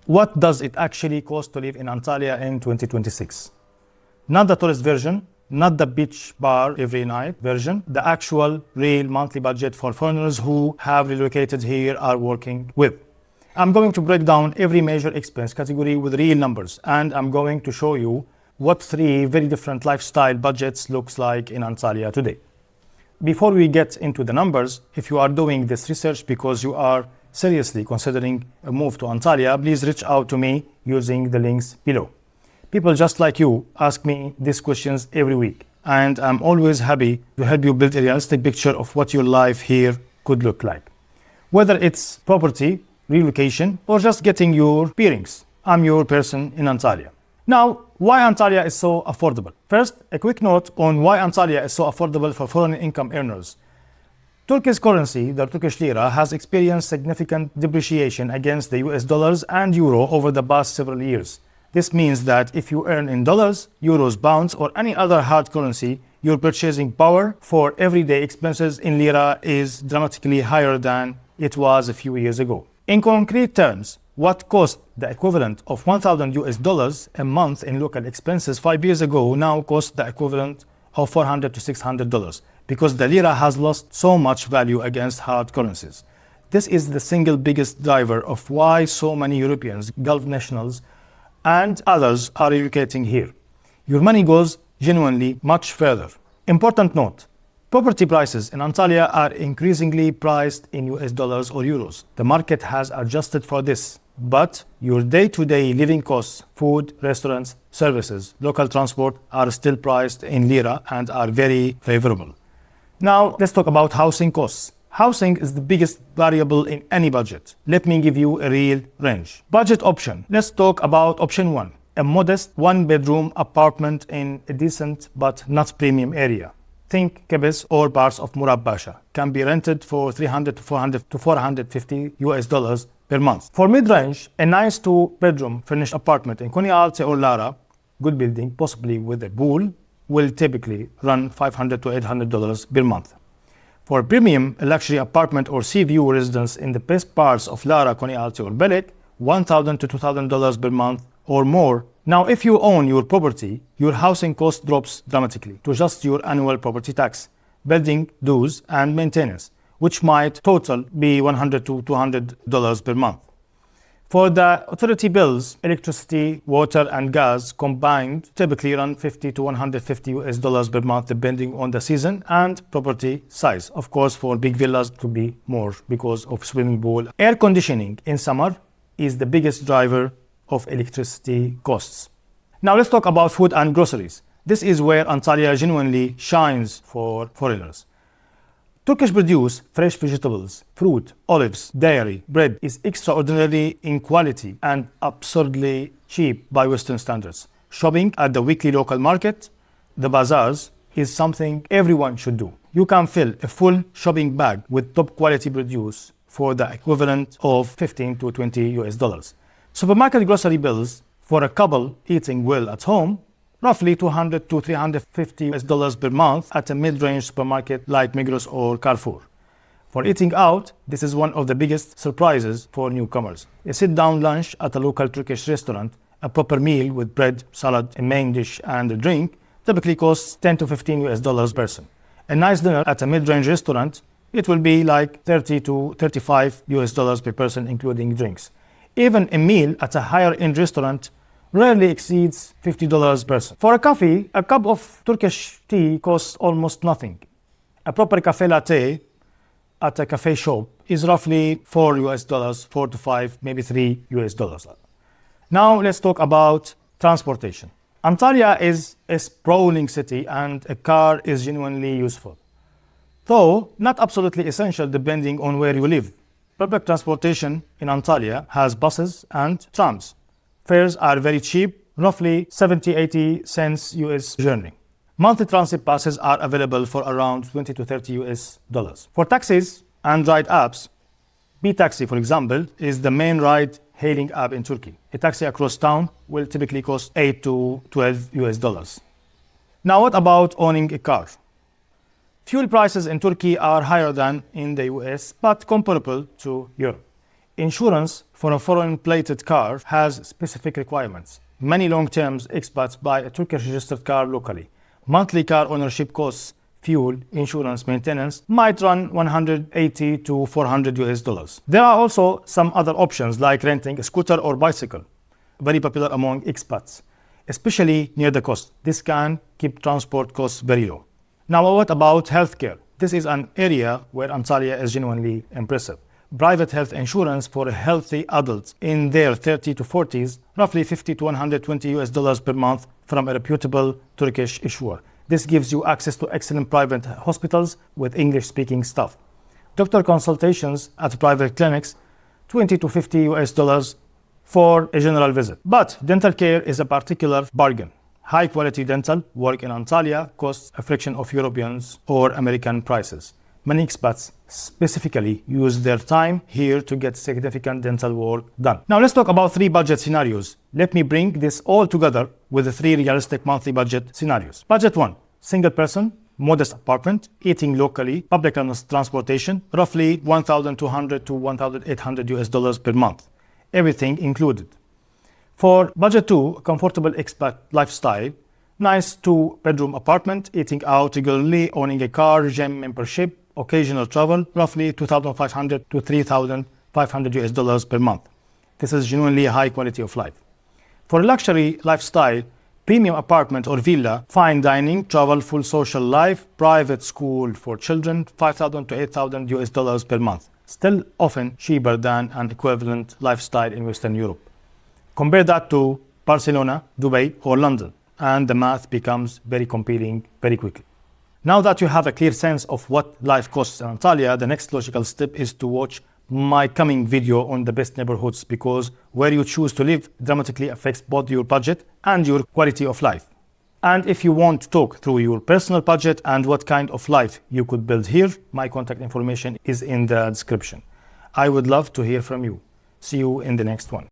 What does it actually cost to live in Antalya in 2026? Not the tourist version, not the beach bar every night version, the actual real monthly budget for foreigners who have relocated here are working with. I'm going to break down every major expense category with real numbers, and I'm going to show you what 3 very different lifestyle budgets looks like in Antalya today. Before we get into the numbers, if you are doing this research because you are seriously considering a move to Antalya, please reach out to me using the links below. People just like you ask me these questions every week, and I'm always happy to help you build a realistic picture of what your life here could look like. Whether it's property, relocation, or just getting your bearings, I'm your person in Antalya. Now, why Antalya is so affordable? First, a quick note on why Antalya is so affordable for foreign income earners. Turkish currency, the Turkish lira, has experienced significant depreciation against the US dollars and euro over the past several years. This means that if you earn in dollars, euros, pounds, or any other hard currency, your purchasing power for everyday expenses in lira is dramatically higher than it was a few years ago. In concrete terms, what cost the equivalent of 1,000 US dollars a month in local expenses 5 years ago now costs the equivalent of $400 to $600 because the lira has lost so much value against hard currencies. This is the single biggest driver of why so many Europeans, Gulf nationals, and others are relocating here. Your money goes genuinely much further. Important note, property prices in Antalya are increasingly priced in US dollars or euros. The market has adjusted for this, but your day-to-day living costs, food, restaurants, services, local transport are still priced in lira and are very favorable. Now, let's talk about housing costs. Housing is the biggest variable in any budget. Let me give you a real range. Budget option. Let's talk about option 1. A modest 1-bedroom apartment in a decent but not premium area. Think Kebes or parts of Murad Pasha. Can be rented for $300 to $400 to $450 US dollars per month. For mid-range, a nice 2-bedroom furnished apartment in Konyaaltı or Lara, good building, possibly with a pool, will typically run $500 to $800 per month. For premium, a luxury apartment or sea view residence in the best parts of Lara, Konyaaltı or Belek, $1,000 to $2,000 per month or more. Now, if you own your property, your housing cost drops dramatically to just your annual property tax, building dues, and maintenance, which might total be $100 to $200 per month. For the utility bills, electricity, water, and gas combined typically run $50 to $150 US dollars per month depending on the season and property size. Of course, for big villas to be more because of swimming pool. Air conditioning in summer is the biggest driver of electricity costs. Now let's talk about food and groceries. This is where Antalya genuinely shines for foreigners. Turkish produce, fresh vegetables, fruit, olives, dairy, bread is extraordinary in quality and absurdly cheap by Western standards. Shopping at the weekly local market, the bazaars, is something everyone should do. You can fill a full shopping bag with top quality produce for the equivalent of 15 to 20 US dollars. Supermarket grocery bills for a couple eating well at home, roughly $200 to $350 US dollars per month at a mid-range supermarket like Migros or Carrefour. For eating out, this is one of the biggest surprises for newcomers. A sit-down lunch at a local Turkish restaurant, a proper meal with bread, salad, a main dish, and a drink, typically costs 10 to 15 US dollars per person. A nice dinner at a mid-range restaurant, it will be like 30 to 35 US dollars per person, including drinks. Even a meal at a higher-end restaurant rarely exceeds $50 per person. For a coffee, a cup of Turkish tea costs almost nothing. A proper cafe latte at a cafe shop is roughly $4 US dollars, 4 to 5, maybe $3 US dollars. Now let's talk about transportation. Antalya is a sprawling city and a car is genuinely useful, though not absolutely essential depending on where you live. Public transportation in Antalya has buses and trams. Fares are very cheap, roughly 70-80 cents US journey. Monthly transit passes are available for around 20 to 30 US dollars. For taxis and ride apps, B-Taxi, for example, is the main ride-hailing app in Turkey. A taxi across town will typically cost 8 to 12 US dollars. Now, what about owning a car? Fuel prices in Turkey are higher than in the US, but comparable to Europe. Insurance for a foreign plated car has specific requirements. Many long-term expats buy a Turkish registered car locally. Monthly car ownership costs, fuel, insurance, maintenance might run 180 to 400 US dollars. There are also some other options like renting a scooter or bicycle, very popular among expats, especially near the coast. This can keep transport costs very low. Now, what about healthcare? This is an area where Antalya is genuinely impressive. Private health insurance for healthy adults in their 30 to 40s, roughly 50 to 120 US dollars per month from a reputable Turkish issuer. This gives you access to excellent private hospitals with English-speaking staff. Doctor consultations at private clinics, 20 to 50 US dollars for a general visit. But dental care is a particular bargain. High-quality dental work in Antalya costs a fraction of Europeans or American prices. Many expats specifically use their time here to get significant dental work done. Now let's talk about 3 budget scenarios. Let me bring this all together with the 3 realistic monthly budget scenarios. Budget 1, single person, modest apartment, eating locally, public transportation, roughly 1,200 to 1,800 US dollars per month. Everything included. For budget 2, comfortable expat lifestyle, nice 2-bedroom apartment, eating out regularly, owning a car, gym membership, occasional travel, roughly 2,500 to 3,500 US dollars per month. This is genuinely a high quality of life. For luxury lifestyle, premium apartment or villa, fine dining, travel, full social life, private school for children, 5,000 to 8,000 US dollars per month. Still often cheaper than an equivalent lifestyle in Western Europe. Compare that to Barcelona, Dubai, or London, and the math becomes very compelling very quickly. Now that you have a clear sense of what life costs in Antalya, the next logical step is to watch my coming video on the best neighborhoods, because where you choose to live dramatically affects both your budget and your quality of life. And if you want to talk through your personal budget and what kind of life you could build here, my contact information is in the description. I would love to hear from you. See you in the next one.